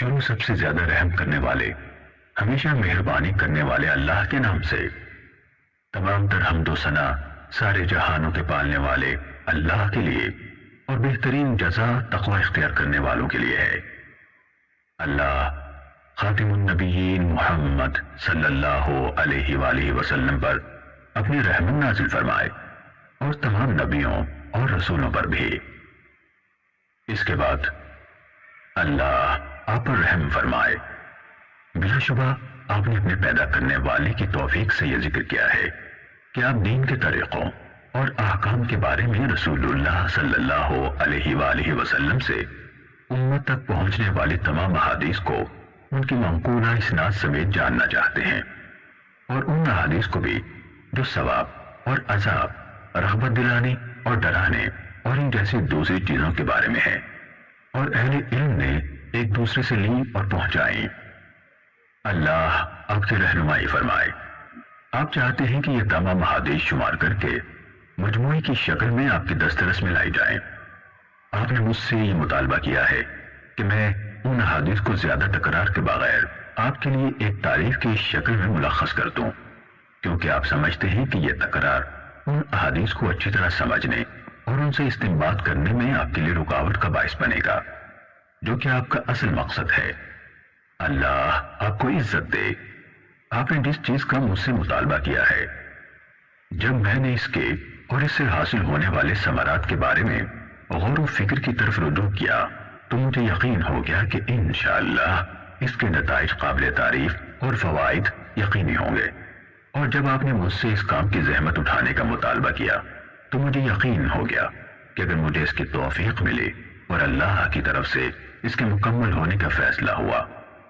شروع سب سے زیادہ رحم کرنے والے، ہمیشہ مہربانی کرنے والے اللہ کے نام سے۔ تمام تر حمد و ثنا سارے جہانوں کے پالنے والے اللہ کے لیے اور بہترین جزا تقوی اختیار کرنے والوں کے لیے ہے۔ اللہ خاتم النبیین محمد صلی اللہ علیہ وآلہ وسلم پر اپنی رحمت نازل فرمائے اور تمام نبیوں اور رسولوں پر بھی۔ اس کے بعد اللہ آپ پر رحم فرمائے۔ بلا شبہ آپ نے اپنے پیدا کرنے والے کی توفیق سے یہ ذکر کیا ہے کہ آپ دین کے طریقوں اور احکام کے بارے میں رسول اللہ صلی اللہ علیہ وآلہ وسلم سے امت تک پہنچنے والی تمام احادیث کو ان کی منقولہ اسناد سمیت جاننا چاہتے ہیں، اور ان احادیث کو بھی جو ثواب اور عذاب، رغبت دلانے اور ڈرانے اور ان جیسی دوسری چیزوں کے بارے میں ہے، اور اہل علم نے ایک دوسرے سے لی اور پہنچائیں۔ اللہ آپ کی رہنمائی فرمائے۔ آپ چاہتے ہیں کہ یہ تمام احادیث شمار کر کے مجموعی کی شکل میں آپ کی دسترس میں لائی جائیں۔ آپ نے مجھ سے یہ مطالبہ کیا ہے کہ میں ان احادیث کو زیادہ تکرار کے بغیر آپ کے لیے ایک تعریف کی شکل میں ملخص کر دوں، کیونکہ آپ سمجھتے ہیں کہ یہ تکرار ان احادیث کو اچھی طرح سمجھنے اور ان سے استنباط کرنے میں آپ کے لیے رکاوٹ کا باعث بنے گا، جو کہ آپ کا اصل مقصد ہے۔ اللہ آپ کو عزت دے۔ آپ نے جس چیز کا مجھ سے مطالبہ کیا ہے، جب میں نے اس کے اور اس سے حاصل ہونے والے ثمرات کے بارے میں غور و فکر کی طرف رجوع کیا تو مجھے یقین ہو گیا کہ انشاءاللہ اس کے نتائج قابل تعریف اور فوائد یقینی ہوں گے۔ اور جب آپ نے مجھ سے اس کام کی زحمت اٹھانے کا مطالبہ کیا تو مجھے یقین ہو گیا کہ اگر مجھے اس کی توفیق ملے اور اللہ کی طرف سے اس کے مکمل ہونے کا فیصلہ ہوا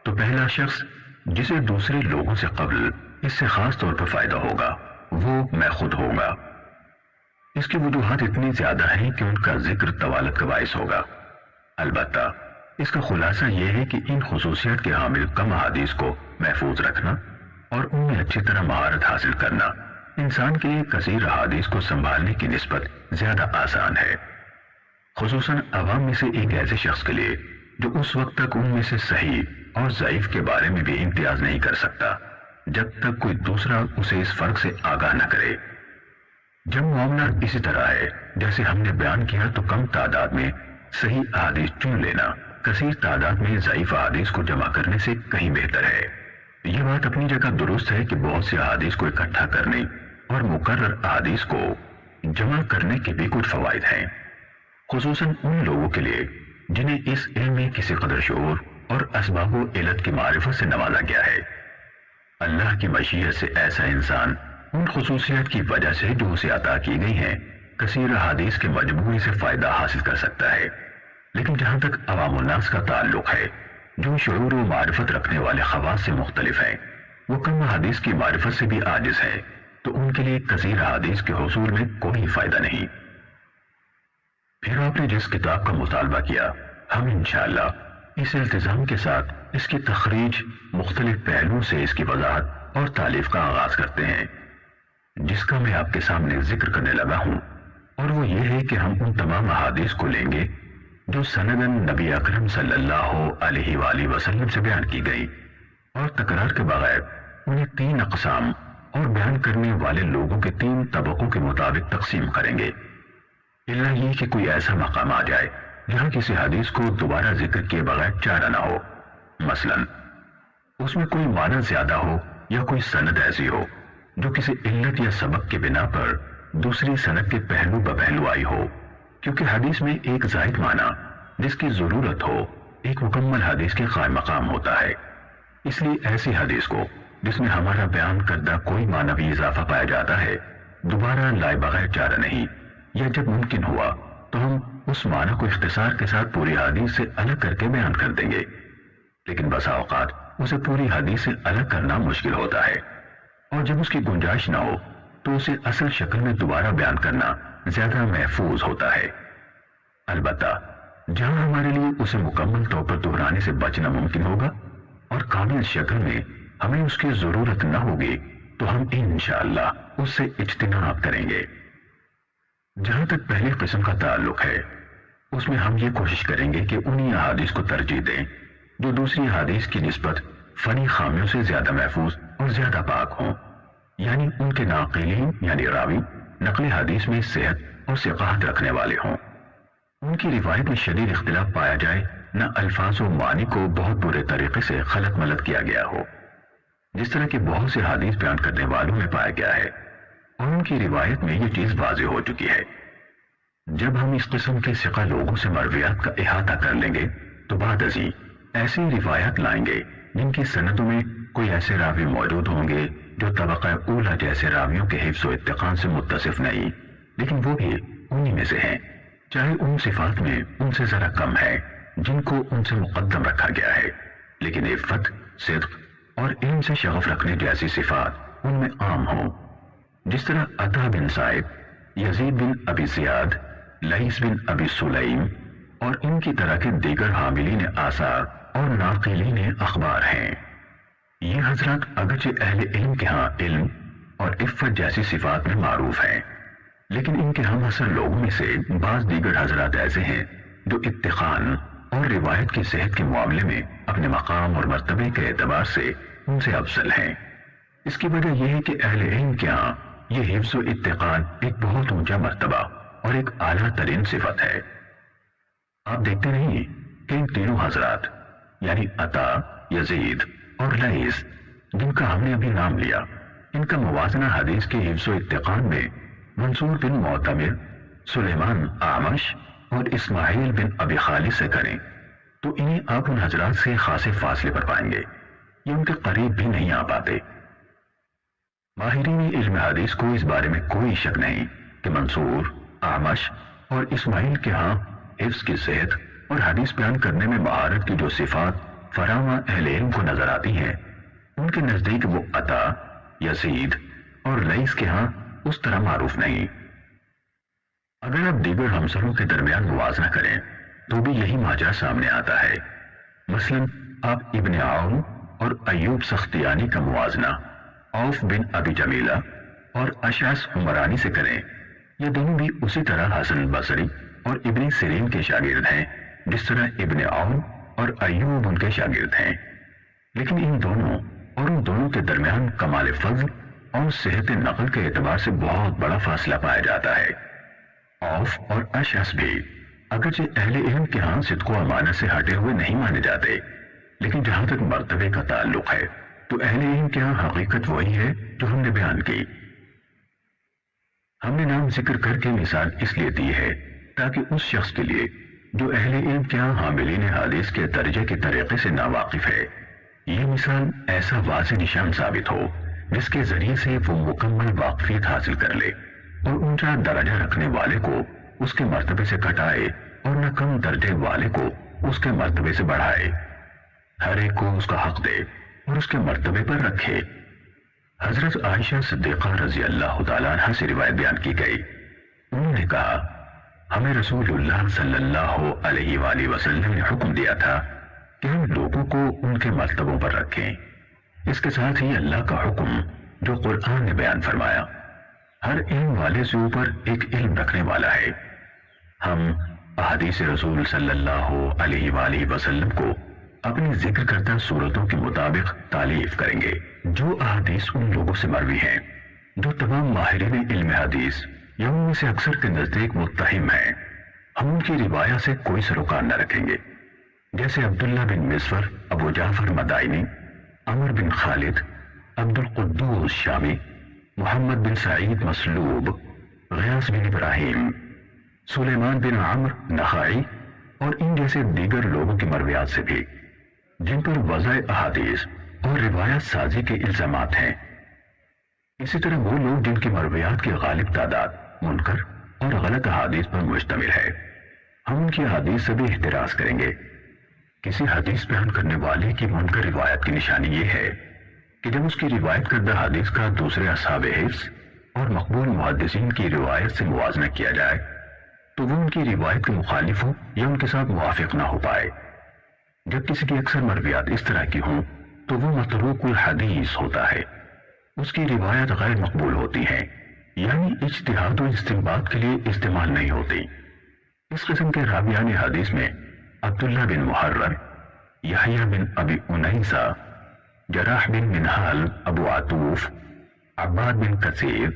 تو پہلا شخص جسے دوسرے لوگوں سے قبل اس سے خاص طور پر فائدہ ہوگا وہ میں خود ہوں گا۔ اس کی وجوہات اتنی زیادہ ہیں کہ ان کا ذکر طوالت کا باعث ہوگا۔ البتہ اس کا خلاصہ یہ ہے کہ ان خصوصیات کے حامل کم احادیث کو محفوظ رکھنا اور ان میں اچھی طرح مہارت حاصل کرنا انسان کے لیے کثیر احادیث کو سنبھالنے کی نسبت زیادہ آسان ہے، خصوصاً عوام میں سے ایک ایسے شخص کے لیے جو اس وقت تک ان میں سے صحیح اور ضعیف کے بارے میں بھی امتیاز نہیں کر سکتا جب تک کوئی دوسرا اسے اس فرق سے آگاہ نہ کرے۔ جب معاملہ اسی طرح ہے جیسے ہم نے بیان کیا تو کم تعداد میں صحیح احادیث چن لینا کثیر تعداد میں ضعیف احادیث کو جمع کرنے سے کہیں بہتر ہے۔ یہ بات اپنی جگہ درست ہے کہ بہت سی احادیث کو اکٹھا کرنے اور مقرر احادیث کو جمع کرنے کے بھی کچھ فوائد ہیں، خصوصاً ان لوگوں کے لیے جنہیں اس علم میں کسی قدر شعور اور اسباب و علت کی معرفت سے نوازا گیا ہے۔ اللہ کی مشیت سے ایسا انسان ان خصوصیات کی وجہ سے جو اسے عطا کی گئی ہیں کثیر احادیث کے مجموعے سے فائدہ حاصل کر سکتا ہے، لیکن جہاں تک عوام الناس کا تعلق ہے جو شعور و معرفت رکھنے والے خواص سے مختلف ہیں، وہ کم احادیث کی معرفت سے بھی عاجز ہیں، تو ان کے لیے کثیر احادیث کے حصول میں کوئی فائدہ نہیں۔ پھر آپ نے جس کتاب کا مطالبہ کیا ہم انشاءاللہ اس التزام کے ساتھ اس کی تخریج مختلف پہلوؤں سے اس کی وضاحت اور تالیف کا آغاز کرتے ہیں، جس کا میں آپ کے سامنے ذکر کرنے لگا ہوں، اور وہ یہ ہے کہ ہم ان تمام احادیث کو لیں گے جو سنداً نبی اکرم صلی اللہ علیہ وآلہ وسلم سے بیان کی گئی، اور تکرار کے بغیر انہیں 3 اقسام اور بیان کرنے والے لوگوں کے 3 طبقوں کے مطابق تقسیم کریں گے، الا یہ کہ کوئی ایسا مقام آ جائے جہاں کسی حدیث کو دوبارہ ذکر کیے بغیر چارہ نہ ہو، مثلاً اس میں کوئی معنی زیادہ ہو یا کوئی سند ایسی ہو جو کسی علت یا سبب کے بنا پر دوسری سند کے پہلو بپہلو آئی ہو، کیونکہ حدیث میں ایک زائد معنی جس کی ضرورت ہو ایک مکمل حدیث کے قائم مقام ہوتا ہے۔ اس لیے ایسی حدیث کو جس میں ہمارا بیان کردہ کوئی معنوی اضافہ پایا جاتا ہے دوبارہ لائے بغیر چارہ نہیں، یا جب ممکن ہوا تو ہم اس معنی کو اختصار کے ساتھ پوری حدیث سے الگ کر کے بیان کر دیں گے، لیکن بسا اوقات اسے پوری حدیث سے الگ کرنا مشکل ہوتا ہے، اور جب اس کی گنجائش نہ ہو تو اسے اصل شکل میں دوبارہ بیان کرنا زیادہ محفوظ ہوتا ہے۔ البتہ جہاں ہمارے لیے اسے مکمل طور پر دہرانے سے بچنا ممکن ہوگا اور کامل شکل میں ہمیں اس کی ضرورت نہ ہوگی تو ہم انشاءاللہ اس سے اجتناب کریں گے۔ جہاں تک پہلی قسم کا تعلق ہے اس میں ہم یہ کوشش کریں گے کہ انہی احادیث کو ترجیح دیں جو دوسری حدیث کی نسبت فنی خامیوں سے زیادہ محفوظ اور زیادہ پاک ہوں، یعنی ان کے ناقلین یعنی راوی نقل حدیث میں صحت اور ثقافت رکھنے والے ہوں۔ ان کی روایت میں شدید اختلاف پایا جائے، نہ الفاظ و معنی کو بہت برے طریقے سے خلط ملط کیا گیا ہو، جس طرح کے بہت سے حدیث بیان کرنے والوں میں پایا گیا ہے، اور ان کی روایت میں یہ چیز واضح ہو چکی ہے۔ جب ہم اس قسم کے ثقہ لوگوں سے مرویات کا احاطہ کر لیں گے تو بعد ازیں ایسی روایات لائیں گے جن کی سندوں میں کوئی ایسے راوی موجود ہوں گے جو طبقہ اولا جیسے راویوں کے حفظ و اتقان سے متصف نہیں، لیکن وہ بھی انہی میں سے ہیں، چاہے ان صفات میں ان سے ذرا کم ہے جن کو ان سے مقدم رکھا گیا ہے، لیکن عفت، صدق اور علم سے شغف رکھنے جیسی صفات ان میں عام ہوں، جس طرح عطا بن صائب، یزید بن ابی زیاد، لیث بن ابی سلیم اور ان کی طرح کے دیگر حاملین آثار اور ناقلین اخبار ہیں۔ یہ حضرات اگرچہ اہل علم کے ہاں علم اور عفت جیسی صفات میں معروف ہیں، لیکن ان کے ہم اثر لوگوں میں سے بعض دیگر حضرات ایسے ہیں جو اتقان اور روایت کی صحت کے معاملے میں اپنے مقام اور مرتبے کے اعتبار سے ان سے افضل ہیں۔ اس کی وجہ یہ ہے کہ اہل علم کے ہاں یہ حفظ و اتقان ایک بہت اونچا مرتبہ اور ایک اعلیٰ ترین صفت ہے۔ آپ دیکھتے نہیں کہ ان تینوں حضرات یعنی عطا، یزید اور لیث جن کا ہم نے ابھی نام لیا، ان کا موازنہ حدیث کے حفظ و اتقان میں منصور بن معتمر، سلیمان اعمش اور اسماعیل بن ابی خالد سے کریں تو انہیں آپ ان حضرات سے خاصے فاصلے پر پائیں گے، یہ ان کے قریب بھی نہیں آ پاتے۔ ماہرین علم حدیث کو اس بارے میں کوئی شک نہیں کہ منصور، اعمش اور اسماعیل کے ہاں حفظ کی صحت اور حدیث بیان کرنے میں مہارت کی جو صفات فراواں اہل علم کو نظر آتی ہیں، ان کے نزدیک وہ عطا، یزید اور لیث کے ہاں اس طرح معروف نہیں۔ اگر آپ دیگر ہمسروں کے درمیان موازنہ کریں تو بھی یہی ماجرا سامنے آتا ہے۔ مثلا آپ ابن عون اور ایوب سختیانی کا موازنہ عوف بن ابی جمیلہ اور اشعث حمرانی سے کریں، یہ دونوں بھی اسی طرح حسن بصری اور ابن سیرین کے شاگرد ہیں جس طرح ابن عون اور ایوب ان کے شاگرد ہیں، لیکن ان دونوں اور ان دونوں کے درمیان کمال فضل اور صحت نقل کے اعتبار سے بہت بڑا فاصلہ پایا جاتا ہے۔ عوف اور اشعث بھی اگرچہ اہل علم کے ہاں صدق و امانت سے ہٹے ہوئے نہیں مانے جاتے، لیکن جہاں تک مرتبے کا تعلق ہے تو اہل علم کے ہاں حقیقت وہی ہے جو ہم نے بیان کی۔ ہم نے نام ذکر کر کے مثال اس لیے دی ہے تاکہ اس شخص کے لیے جو اہل علم کے ہاں حاملین حدیث کے درجے کے طریقے سے ناواقف ہے، یہ مثال ایسا واضح نشان ثابت ہو جس کے ذریعے سے وہ مکمل واقفیت حاصل کر لے اور اونچا درجہ رکھنے والے کو اس کے مرتبے سے گھٹائے اور نہ کم درجے والے کو اس کے مرتبے سے بڑھائے، ہر ایک کو اس کا حق دے اور اس کے مرتبے پر رکھے۔ حضرت عائشہ صدیقہ رضی اللہ تعالیٰ عنہ سے روایت بیان کی گئی، انہوں نے کہا ہمیں رسول اللہ صلی اللہ علیہ وآلہ وسلم نے حکم دیا تھا کہ ہم لوگوں کو ان کے مرتبوں پر رکھیں۔ اس کے ساتھ ہی اللہ کا حکم جو قرآن نے بیان فرمایا، ہر علم والے سے اوپر ایک علم رکھنے والا ہے۔ ہم احادیث رسول صلی اللہ علیہ وآلہ وسلم کو اپنی ذکر کردہ صورتوں کے مطابق تالیف کریں گے جو احادیث ان لوگوں سے مروی ہیں جو تمام ماہرین علم حدیث یا ان میں سے اکثر کے نزدیک متہم ہیں۔ ہم ان کی روایت سے کوئی سروکار نہ رکھیں گے، جیسے عبداللہ بن مسور ابو جعفر مدائنی، عمر بن خالد، عبد القدوس شامی، محمد بن سعید مسلوب، غیاث بن ابراہیم، سلیمان بن عمر نخعی اور ان جیسے دیگر لوگوں کی مرویات سے بھی جن پر وضع احادیث اور روایت سازی کے الزامات ہیں۔ اسی طرح وہ لوگ جن کی مرویات کی غالب تعداد منکر اور غلط احادیث پر مشتمل ہے، ہم ان کی احادیث سے بھی احتراز کریں گے۔ کسی حدیث بیان کرنے والے کی منکر روایت کی نشانی یہ ہے کہ جب اس کی روایت کردہ حدیث کا دوسرے اصحاب حفظ اور مقبول محدثین کی روایت سے موازنہ کیا جائے تو وہ ان کی روایت کے مخالف ہو یا ان کے ساتھ موافق نہ ہو پائے۔ جب کسی کی اکثر مرویات اس طرح کی ہوں تو وہ متروک الحدیث ہوتا ہے، اس کی روایت غیر مقبول ہوتی ہیں، یعنی اجتہاد و استنباط کے لیے استعمال نہیں ہوتی۔ اس قسم کے راویان حدیث میں عبداللہ بن محرر، یحییٰ بن ابی انیسہ، جراح بن منہال ابو عطوف، عباد بن کثیر،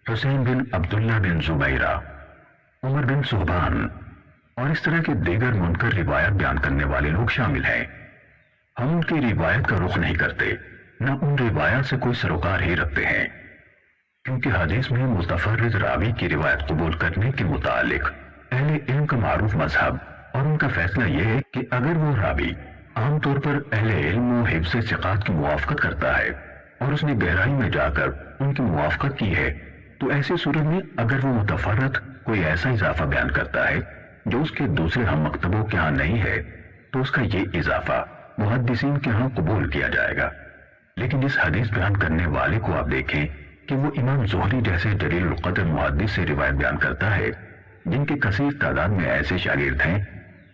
حسین بن عبداللہ بن زبیرہ، عمر بن صہبان اور اس طرح کے دیگر منکر روایت بیان کرنے والے لوگ شامل ہیں۔ ہم ان کی روایت کا رخ نہیں کرتے، نہ ان روایات سے کوئی سروکار ہی رکھتے ہیں، کیونکہ حدیث میں متفرد راوی کی روایت قبول کرنے کے متعلق اہل علم کا معروف مذہب اور ان کا فیصلہ یہ ہے کہ اگر وہ راوی عام طور پر اہل علم و حفظ ثقات کی موافقت کرتا ہے اور اس نے گہرائی میں جا کر ان کی موافقت کی ہے، تو ایسی صورت میں اگر وہ متفرد کوئی ایسا اضافہ بیان کرتا ہے جو اس کے دوسرے ہم مکتبوں کے ہاں نہیں ہے، تو اس کا یہ اضافہ محدثین کے ہاں قبول کیا جائے گا۔ لیکن اس حدیث بیان کرنے والے کو آپ دیکھیں کہ وہ امام زہری جیسے جلیل القدر محدث سے روایت بیان کرتا ہے، جن کے کثیر تعداد میں ایسے شاگرد ہیں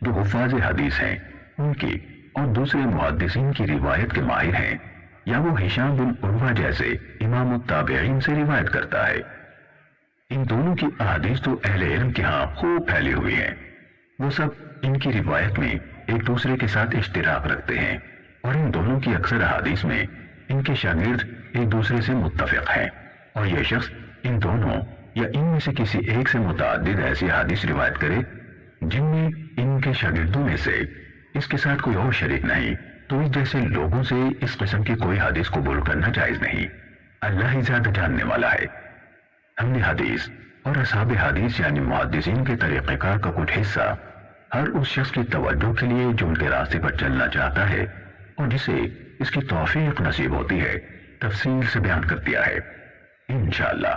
جو حفاظ حدیث ہیں، ان کی اور دوسرے محدثین کی روایت کے ماہر ہیں، یا وہ ہشام بن عروہ جیسے امام التابعین سے روایت کرتا ہے۔ ان دونوں کی احادیث تو اہل علم کے ہاں خوب پھیلی ہوئی ہیں، وہ سب ان کی روایت میں ایک دوسرے کے ساتھ اشتراک رکھتے ہیں، اور ان دونوں کی اکثر احادیث میں ان کے شاگرد ایک دوسرے سے متفق ہیں، اور یہ شخص ان دونوں یا ان میں سے کسی ایک سے متعدد ایسی حدیث روایت کرے جن میں ان کے شاگردوں میں سے اس کے ساتھ کوئی اور شریک نہیں، تو اس جیسے لوگوں سے اس قسم کی کوئی حدیث قبول کرنا جائز نہیں۔ اللہ ہی زیادہ جاننے والا ہے۔ ہم نے حدیث اور اصحاب حدیث یعنی محدثین کے طریقہ کار کا کچھ حصہ ہر اس شخص کی توجہ کے لیے جو ان کے راستے پر چلنا چاہتا ہے اور جسے اس کی توفیق نصیب ہوتی ہے تفصیل سے بیان کر دیا ہے۔ انشاءاللہ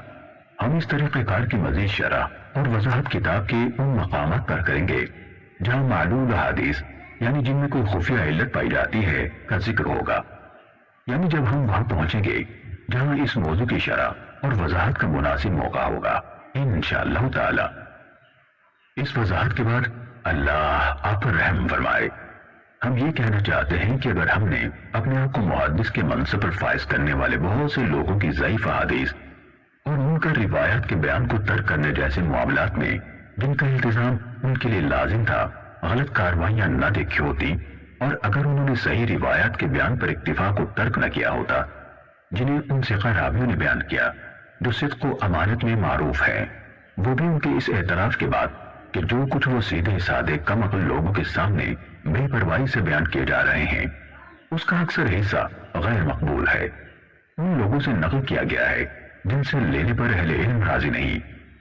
ہم اس طریقہ کار کی مزید شرح اور وضاحت کتاب کے ان مقامات پر کریں گے جہاں معلول حدیث یعنی جن میں کوئی خفیہ علت پائی جاتی ہے کا ذکر ہوگا، یعنی جب ہم وہاں پہنچیں گے جہاں اس موضوع کی شرح اور وضاحت کا مناسب موقع ہوگا انشاءاللہ تعالی۔ اس وضاحت کے بعد اللہ آپ پر رحم فرمائے۔ ہم یہ کہنا چاہتے ہیں کہ اگر ہم نے اپنے آپ کو محدث کے منصب پر فائز کرنے والے بہت سے لوگوں کی ضعیف احادیث اور ان کا روایات کے بیان کو ترک کرنے جیسے معاملات میں جن کا التزام ان کے لیے لازم تھا غلط کاروائیاں نہ دیکھی ہوتی، اور اگر انہوں نے صحیح روایات کے بیان پر اکتفا کو ترک نہ کیا ہوتا جنہیں ان ثقہ راویوں نے بیان کیا جو صدق و امانت میں معروف ہیں، وہ بھی ان کے اس اعتراف کے بعد کہ جو کچھ وہ سیدھے سادے کم عقل لوگوں کے سامنے بے پرواہی سے بیان کیے جا رہے ہیں اس کا اکثر حصہ غیر مقبول ہے، ان لوگوں سے نقل کیا گیا ہے جن سے لینے پر اہل علم راضی نہیں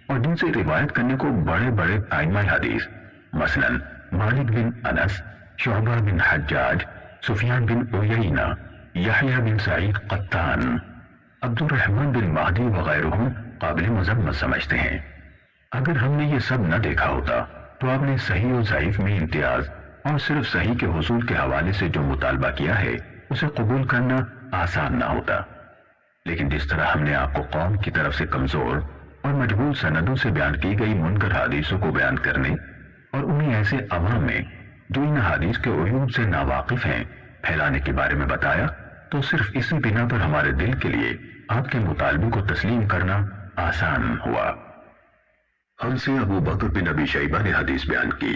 اور جن سے روایت کرنے کو بڑے بڑے ائمہ حدیث مثلا مالک بن انس، شعبہ بن حجاج، سفیان بن عیینہ، یحییٰ بن سعید قطان، عبد الرحمن بن مہدی وغیرہ قابل مذمت سمجھتے ہیں۔ اگر ہم نے یہ سب نہ دیکھا ہوتا تو آپ نے صحیح و ضعیف میں امتیاز اور صرف صحیح کے حصول کے حوالے سے جو مطالبہ کیا ہے اسے قبول کرنا آسان نہ ہوتا، لیکن جس طرح ہم نے آپ کو قوم کی طرف سے کمزور اور مجبور سندوں سے بیان کی گئی منکر حدیثوں کو بیان کرنے اور انہیں ایسے عوام میں جو ان حدیث کے عیوب سے ناواقف ہیں پھیلانے کے بارے میں بتایا، تو صرف اسی بنا پر ہمارے دل کے لیے آپ کے مطالبے کو تسلیم کرنا آسان ہوا۔ ہم سے ابو بکر بن ابی شیبہ نے حدیث بیان کی